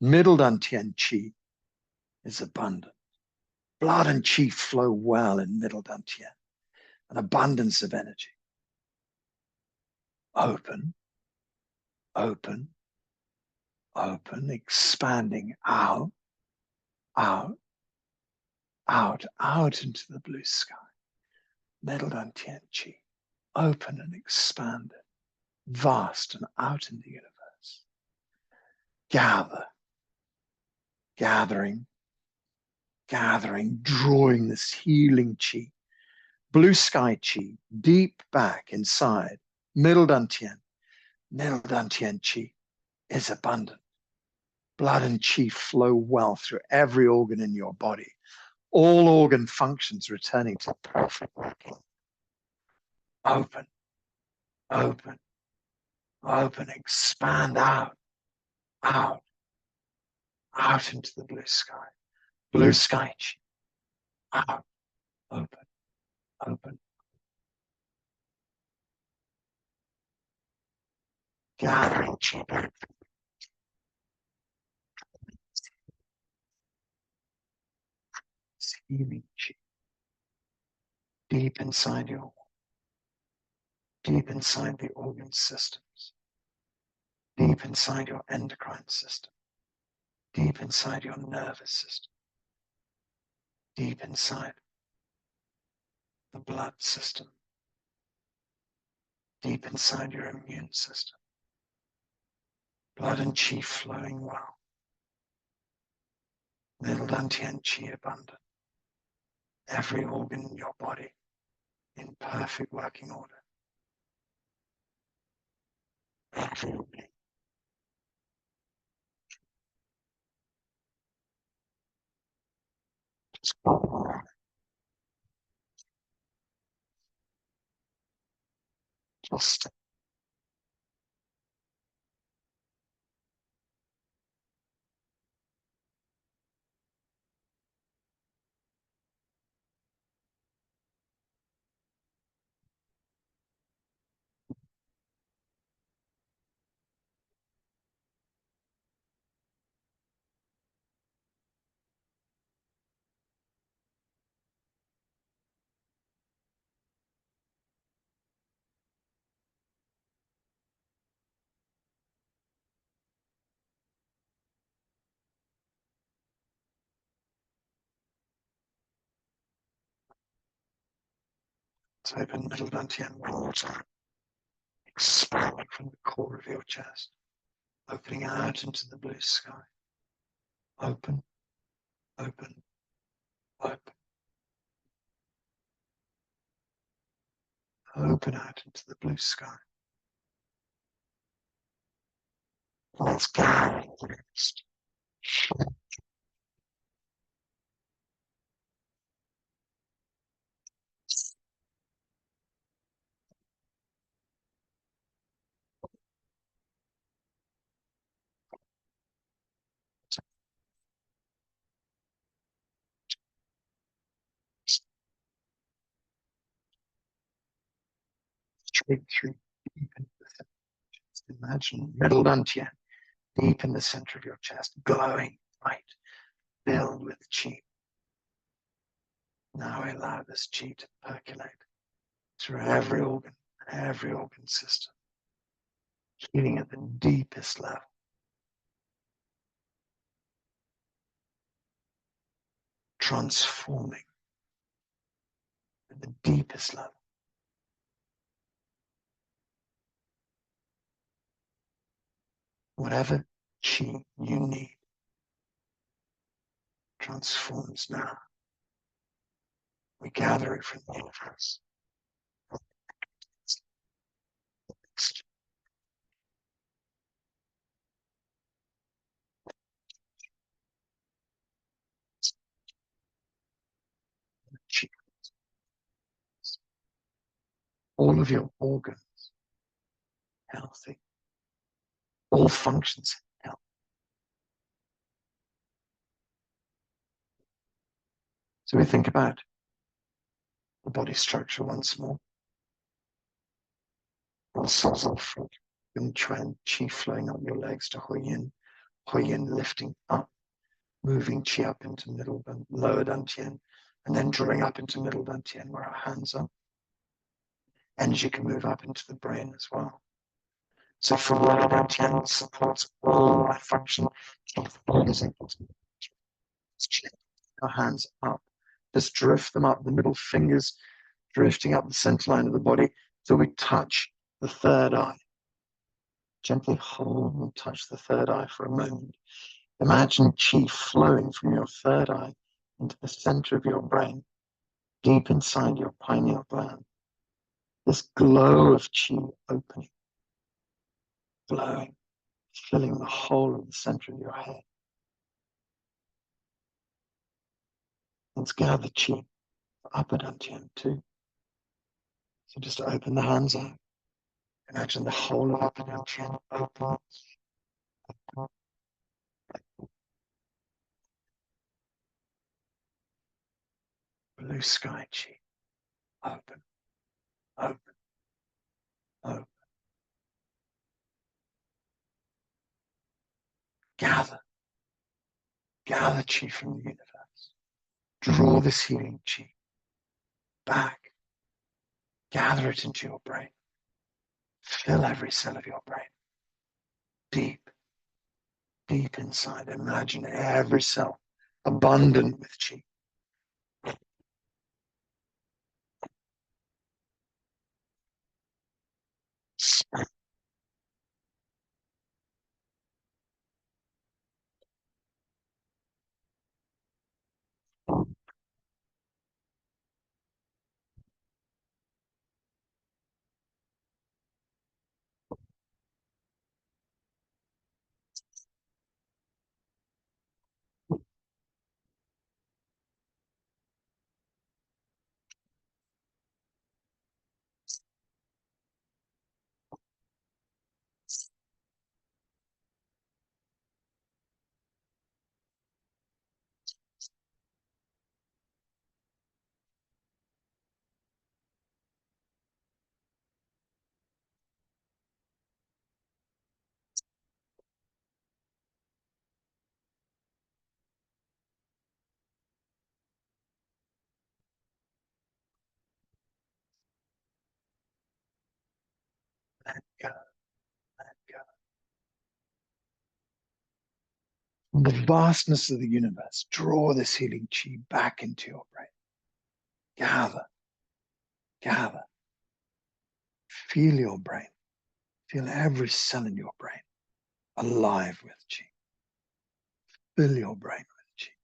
Middle Dantian Qi is abundant. Blood and Qi flow well in middle Dantian, an abundance of energy. Open, open, open, expanding out, out, out, out into the blue sky. Middle Dantian Qi, open and expanded, vast and out in the universe. Gather, gathering, gathering, drawing this healing Qi, blue sky Qi, deep back inside, middle Dantian. Middle Dantian Qi is abundant. Blood and Qi flow well through every organ in your body. All organ functions returning to perfect working. Open, open, open, expand out, out, out into the blue sky. Blue sky Qi, out, open, open. Gathering Qi back. Healing Qi. Deep inside your, deep inside the organ systems. Deep inside your endocrine system. Deep inside your nervous system. Deep inside the blood system. Deep inside your immune system. Blood and Qi flowing well. Middle Dantian Qi abundant. Every organ in your body in perfect working order. Every organ. Just open middle Dantian water. Expanding from the core of your chest. Opening out into the blue sky. Open, open, open. Open out into the blue sky. Let's go. Straight through, deep into the center. Just imagine middle Dantian, deep in the center of your chest, glowing bright, filled with Qi. Now allow this Qi to percolate through every organ system, healing at the deepest level. Transforming at the deepest level. Whatever Qi you need transforms now. We gather it from the universe. Qi. All of your organs healthy. All functions healthy. So we think about the body structure once more. All cells are full. and try and chi flowing up your legs to Hui Yin lifting up, moving chi up into lower dantian, and then drawing up into middle dantian where our hands are. Energy can move up into the brain as well. So from lower dantian supports all my function. Our hands up. Just drift them up, the middle fingers drifting up the center line of the body so we touch the third eye. Gently hold and touch the third eye for a moment. Imagine chi flowing from your third eye into the center of your brain, deep inside your pineal gland. This glow of chi opening, glowing, filling the whole of the center of your head. Let's gather chi for upper dantian too. So just open the hands out. Imagine the whole of upper dantian open. Blue sky chi. Open, open, open. Gather chi from the universe. Draw this healing chi back. Gather it into your brain. Fill every cell of your brain. Deep, deep inside. Imagine every cell abundant with chi. Let go, let go. From the vastness of the universe, draw this healing chi back into your brain. Gather, gather. Feel your brain. Feel every cell in your brain alive with chi. Fill your brain with chi.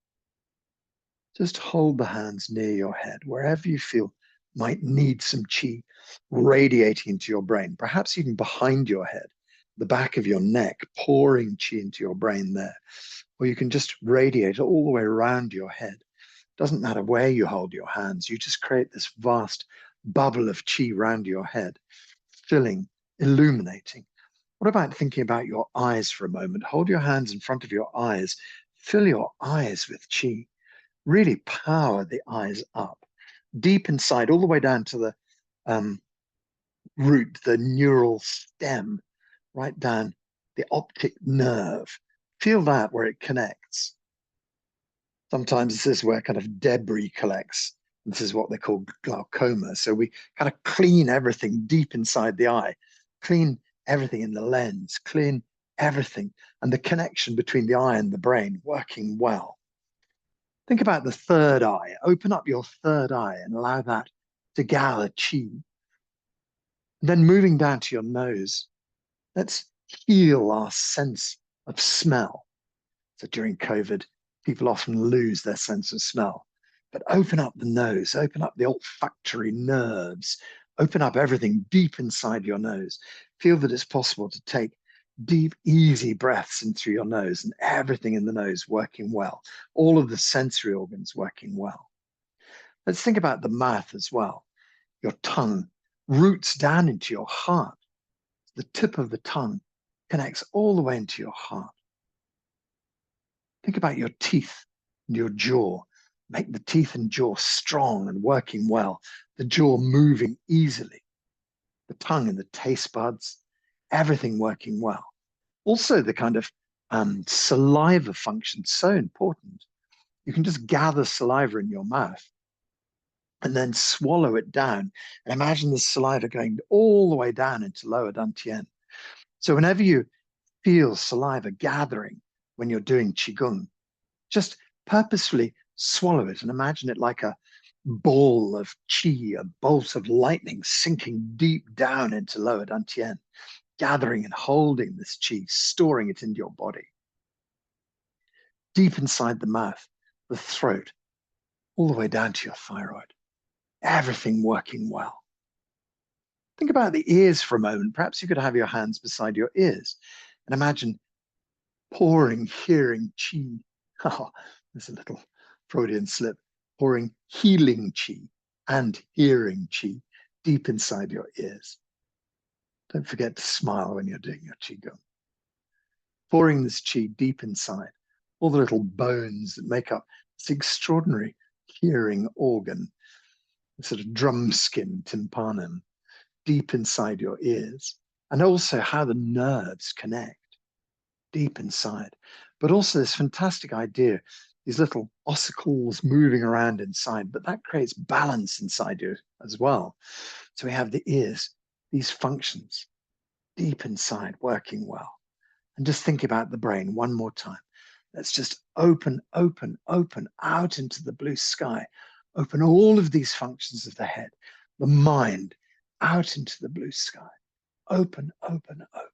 Just hold the hands near your head, wherever you feel might need some chi radiating into your brain, perhaps even behind your head, the back of your neck, pouring chi into your brain there. Or you can just radiate all the way around your head. Doesn't matter where you hold your hands, you just create this vast bubble of chi around your head, filling, illuminating. What about thinking about your eyes for a moment? Hold your hands in front of your eyes, fill your eyes with chi. Really power the eyes up, deep inside, all the way down to the root, the neural stem, right down the optic nerve. Feel that where it connects. Sometimes this is where kind of debris collects. This is what they call glaucoma. So we kind of clean everything deep inside the eye, clean everything in the lens, clean everything, and the connection between the eye and the brain working well. Think about the third eye. Open up your third eye and allow that to gather chi. Then moving down to your nose, let's heal our sense of smell. So during COVID, people often lose their sense of smell. But open up the nose, open up the olfactory nerves, open up everything deep inside your nose. Feel that it's possible to take deep, easy breaths in through your nose and everything in the nose working well, all of the sensory organs working well. Let's think about the mouth as well. Your tongue roots down into your heart. The tip of the tongue connects all the way into your heart. Think about your teeth and your jaw. Make the teeth and jaw strong and working well, the jaw moving easily, the tongue and the taste buds, everything working well. Also, the kind of saliva function, so important. You can just gather saliva in your mouth and then swallow it down. And imagine the saliva going all the way down into lower dantian. So whenever you feel saliva gathering when you're doing Qigong, just purposefully swallow it and imagine it like a ball of qi, a bolt of lightning sinking deep down into lower dantian, gathering and holding this qi, storing it into your body. Deep inside the mouth, the throat, all the way down to your thyroid. Everything working well. Think about the ears for a moment. Perhaps you could have your hands beside your ears and imagine pouring, hearing qi. Oh, there's a little Freudian slip. Pouring healing qi and hearing qi deep inside your ears. Don't forget to smile when you're doing your qigong. Pouring this qi deep inside, all the little bones that make up this extraordinary hearing organ, the sort of drum skin, tympanum, deep inside your ears, and also how the nerves connect deep inside. But also this fantastic idea, these little ossicles moving around inside, but that creates balance inside you as well. So we have the ears, these functions deep inside working well. And just think about the brain one more time. Let's just open, open, open out into the blue sky. Open all of these functions of the head, the mind, out into the blue sky. Open, open, open.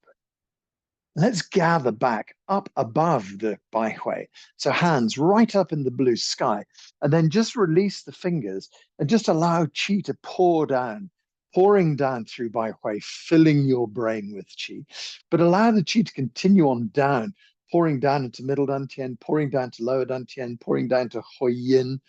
Let's gather back up above the Bai Hui. So hands right up in the blue sky, and then just release the fingers and just allow qi to pour down, pouring down through Bai Hui, filling your brain with qi. But allow the qi to continue on down, pouring down into middle dantian, pouring down to lower dantian, pouring down to Hui Yin.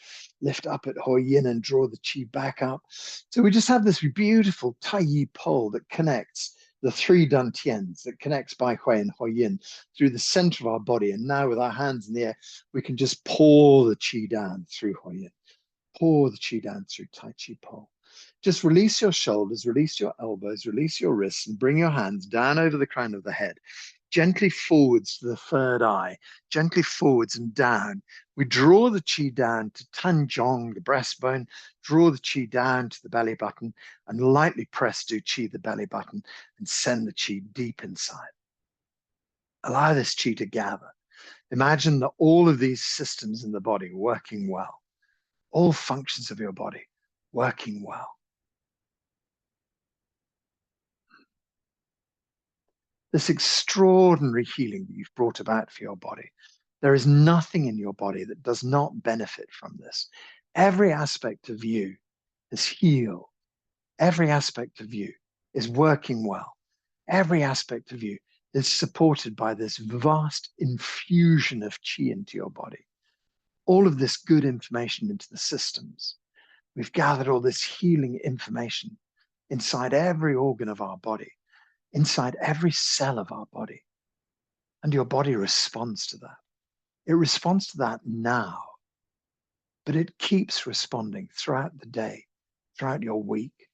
Lift up at Hui Yin and draw the qi back up. So we just have this beautiful Taiji Pole that connects the three dantians, that connects Bai Hui and Hui Yin through the center of our body. And now with our hands in the air, we can just pour the qi down through Hui Yin, pour the qi down through Taiji Pole. Just release your shoulders, release your elbows, release your wrists, and bring your hands down over the crown of the head. Gently forwards to the third eye, gently forwards and down. We draw the qi down to Tanzhong, the breastbone, draw the qi down to the belly button, and lightly press Du Qi, the belly button, and send the qi deep inside. Allow this qi to gather. Imagine that all of these systems in the body working well, all functions of your body working well. This extraordinary healing that you've brought about for your body. There is nothing in your body that does not benefit from this. Every aspect of you is healed. Every aspect of you is working well. Every aspect of you is supported by this vast infusion of qi into your body. All of this good information into the systems. We've gathered all this healing information inside every organ of our body, inside every cell of our body. And your body responds to that. It responds to that now, but it keeps responding throughout the day, throughout your week.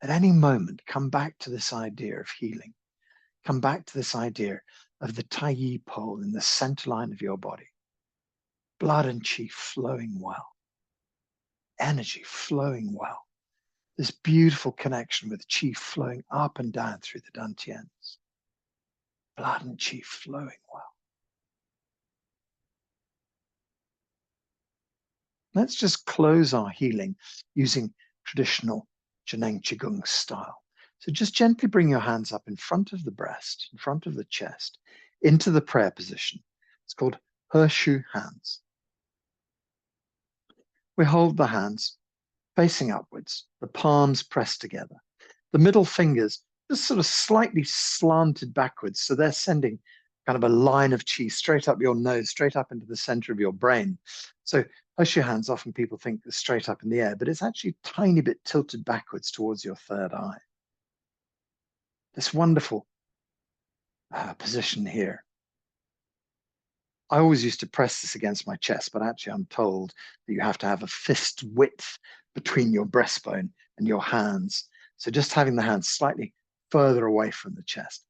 At any moment, come back to this idea of healing. Come back to this idea of the Taiji Pole in the center line of your body. Blood and qi flowing well. Energy flowing well. This beautiful connection with qi flowing up and down through the dantians. Blood and qi flowing well. Let's just close our healing using traditional Zheneng Qigong style. So just gently bring your hands up in front of the breast, in front of the chest, into the prayer position. It's called Hun Hu hands. We hold the hands facing upwards, the palms pressed together. The middle fingers just sort of slightly slanted backwards, so they're sending kind of a line of qi straight up your nose, straight up into the center of your brain. So Hun hands, often people think they're straight up in the air, but it's actually a tiny bit tilted backwards towards your third eye. This wonderful position here. I always used to press this against my chest, but actually I'm told that you have to have a fist width between your breastbone and your hands. So just having the hands slightly further away from the chest,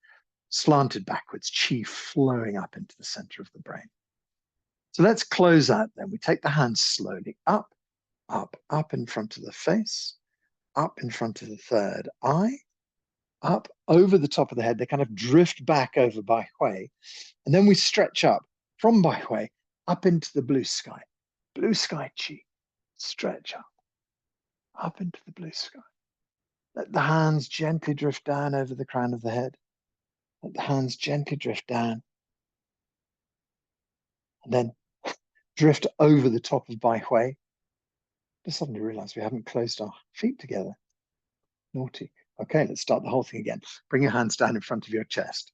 slanted backwards, chi flowing up into the center of the brain. So let's close out then. We take the hands slowly up, up, up in front of the face, up in front of the third eye, up over the top of the head. They kind of drift back over Bai Hui. And then we stretch up from Bai Hui up into the blue sky. Blue sky chi. Stretch up into the blue sky. Let the hands gently drift down over the crown of the head. Let the hands gently drift down. And then drift over the top of Bai Hui. I suddenly realized we haven't closed our feet together. Naughty. Okay, let's start the whole thing again. Bring your hands down in front of your chest.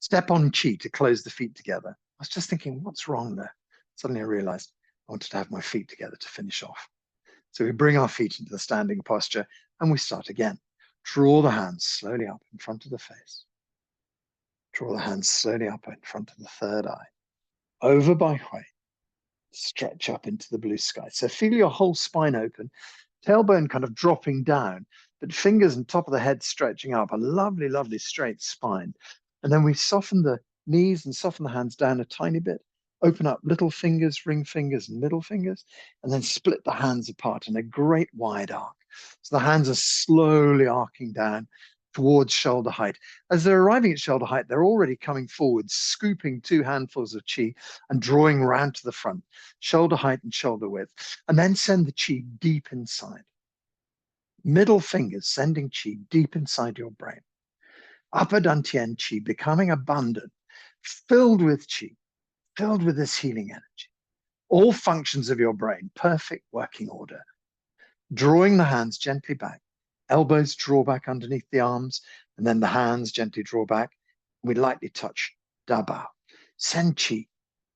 Step on chi to close the feet together. I was just thinking, what's wrong there? Suddenly I realized I wanted to have my feet together to finish off. So we bring our feet into the standing posture and we start again. Draw the hands slowly up in front of the face. Draw the hands slowly up in front of the third eye. Over Bai Hui. Stretch up into the blue sky. So feel your whole spine open, tailbone kind of dropping down, but fingers and top of the head stretching up, a lovely, lovely straight spine. And then we soften the knees and soften the hands down a tiny bit, open up little fingers, ring fingers, and middle fingers, and then split the hands apart in a great wide arc. So the hands are slowly arcing down towards shoulder height. As they're arriving at shoulder height, they're already coming forward, scooping 2 handfuls of chi and drawing round to the front, shoulder height and shoulder width, and then send the chi deep inside. Middle fingers sending chi deep inside your brain. Upper dantian chi becoming abundant, filled with chi, filled with this healing energy. All functions of your brain, perfect working order. Drawing the hands gently back. Elbows draw back underneath the arms, and then the hands gently draw back. We lightly touch Da Bao. Send chi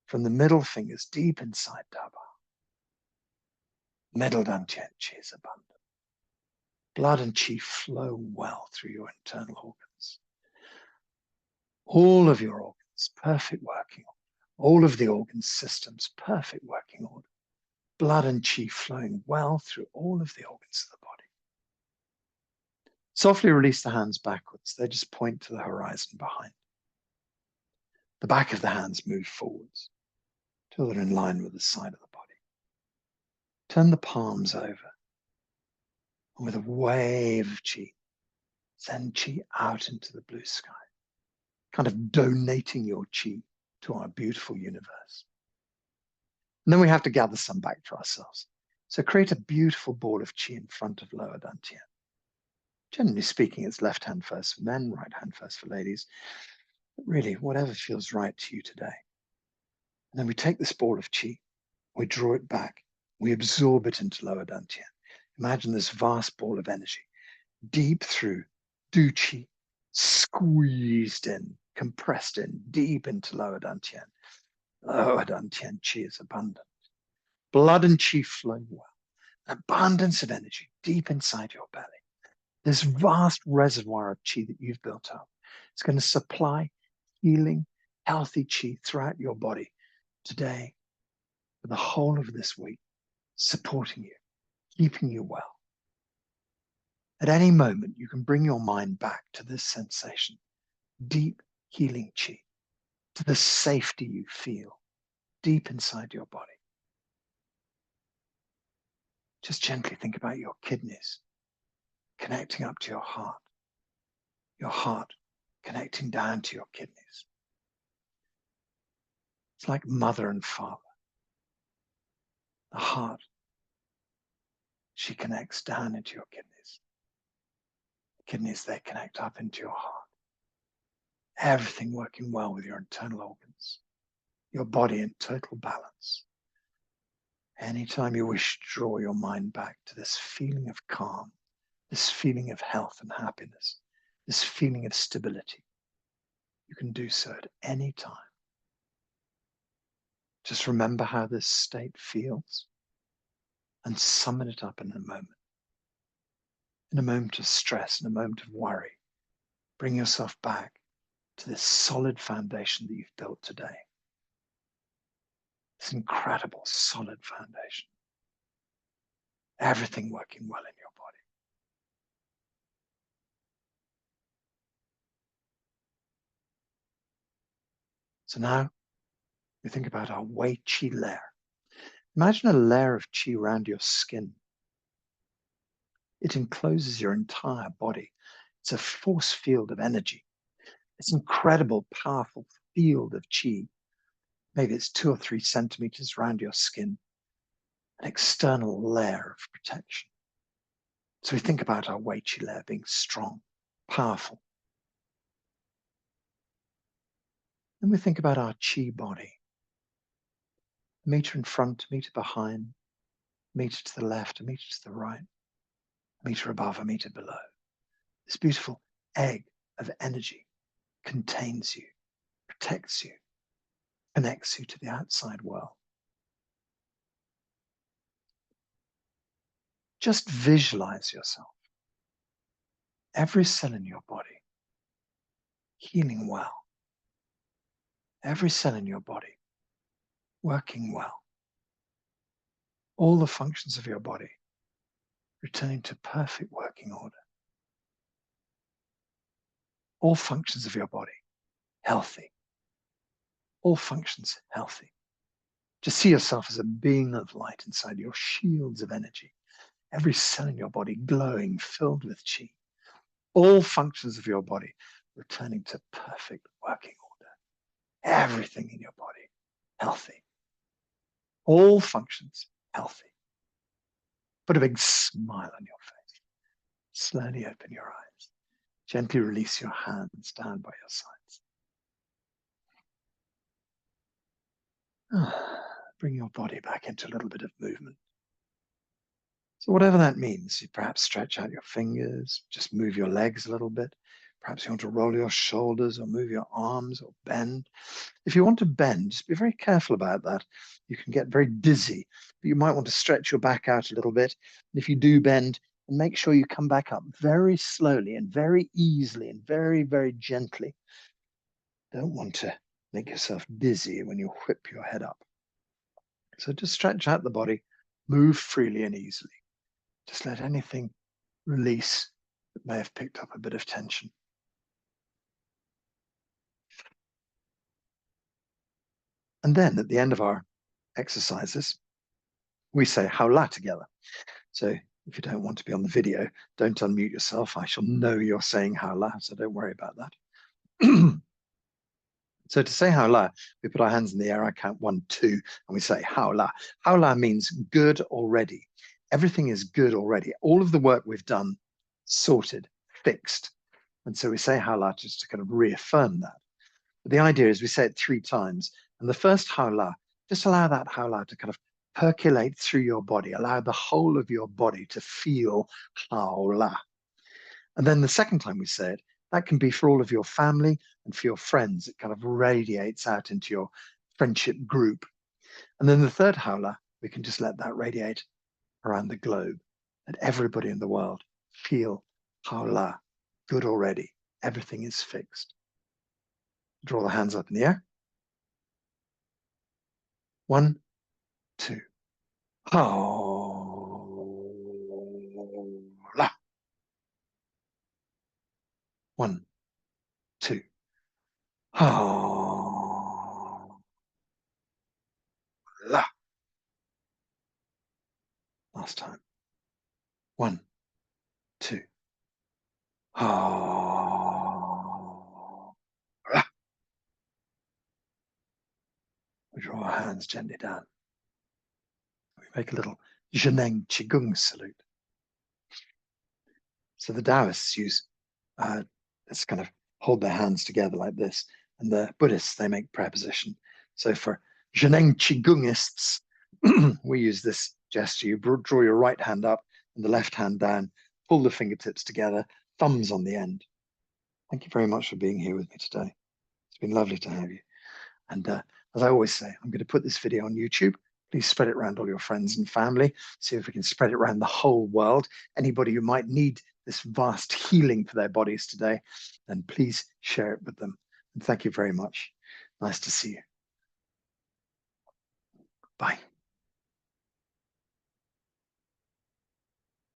from the middle fingers deep inside Da Bao. Middle dantian chi is abundant. Blood and chi flow well through your internal organs. All of your organs, perfect working order. All of the organ systems, perfect working order. Blood and chi flowing well through all of the organs of the body. Softly release the hands backwards. They just point to the horizon behind. The back of the hands move forwards till they're in line with the side of the body. Turn the palms over. And with a wave of chi, send chi out into the blue sky, kind of donating your chi to our beautiful universe. And then we have to gather some back for ourselves. So create a beautiful ball of chi in front of lower dantian. Generally speaking, it's left hand first for men, right hand first for ladies. But really, whatever feels right to you today. And then we take this ball of chi, we draw it back, we absorb it into lower dantian. Imagine this vast ball of energy, deep through du chi, squeezed in, compressed in, deep into lower dantian. Lower dantian chi is abundant. Blood and chi flow well. Abundance of energy deep inside your belly. This vast reservoir of chi that you've built up is going to supply healing, healthy chi throughout your body today, for the whole of this week, supporting you, keeping you well. At any moment, you can bring your mind back to this sensation, deep healing chi, to the safety you feel deep inside your body. Just gently think about your kidneys connecting up to your heart connecting down to your kidneys. It's like mother and father. The heart, she connects down into your kidneys. The kidneys, they connect up into your heart. Everything working well with your internal organs. Your body in total balance. Anytime you wish to draw your mind back to this feeling of calm, this feeling of health and happiness, this feeling of stability, you can do so at any time. Just remember how this state feels and summon it up in a moment. In a moment of stress, in a moment of worry, bring yourself back to this solid foundation that you've built today. This incredible solid foundation. Everything working well in your body. So now we think about our Wei Qi layer. Imagine a layer of qi around your skin. It encloses your entire body. It's a force field of energy. It's an incredible, powerful field of qi. Maybe it's 2 or 3 centimeters around your skin, an external layer of protection. So we think about our Wei Qi layer being strong, powerful. Then we think about our qi body. A meter in front, a meter behind, a meter to the left, a meter to the right, a meter above, a meter below. This beautiful egg of energy contains you, protects you, connects you to the outside world. Just visualize yourself, every cell in your body, healing well, every cell in your body working well, all the functions of your body returning to perfect working order, all functions of your body healthy, all functions healthy. Just see yourself as a being of light inside your shields of energy, every cell in your body glowing, filled with qi, all functions of your body returning to perfect working order, everything in your body healthy, all functions healthy. Put a big smile on your face. Slowly open your eyes. Gently release your hands down by your sides. Bring your body back into a little bit of movement. So whatever that means, you perhaps stretch out your fingers, just move your legs a little bit. Perhaps you want to roll your shoulders or move your arms or bend. If you want to bend, just be very careful about that. You can get very dizzy, but you might want to stretch your back out a little bit. And if you do bend, make sure you come back up very slowly and very easily and very, very gently. Don't want to make yourself dizzy when you whip your head up. So just stretch out the body, move freely and easily. Just let anything release that may have picked up a bit of tension. And then at the end of our exercises, we say Haola together. So if you don't want to be on the video, don't unmute yourself. I shall know you're saying Haola, so don't worry about that. So to say Haola, we put our hands in the air, I count 1, 2, and we say Haola. Haola means good already. Everything is good already. All of the work we've done, sorted, fixed. And so we say Haola just to kind of reaffirm that. But the idea is we say it 3 times. And the first Haola, just allow that Haola to kind of percolate through your body. Allow the whole of your body to feel Haola. And then the second time we say it, that can be for all of your family and for your friends. It kind of radiates out into your friendship group. And then the third Haola, we can just let that radiate around the globe. Let everybody in the world feel Haola, good already. Everything is fixed. Draw the hands up in the air. 1, 2. Haola. 1, 2. Haola. Last time. 1, 2. Haola. We draw our hands gently down. We make a little Zheneng Qigong salute. So the Taoists use this kind of hold their hands together like this, and the Buddhists, they make prayer position. So for Zheneng Qigongists, we use this gesture. You draw your right hand up and the left hand down, pull the fingertips together, thumbs on the end. Thank you very much for being here with me today. It's been lovely to have you. And as I always say, I'm going to put this video on YouTube. Please spread it around all your friends and family. See if we can spread it around the whole world. Anybody who might need this vast healing for their bodies today, then please share it with them. And thank you very much. Nice to see you. Bye.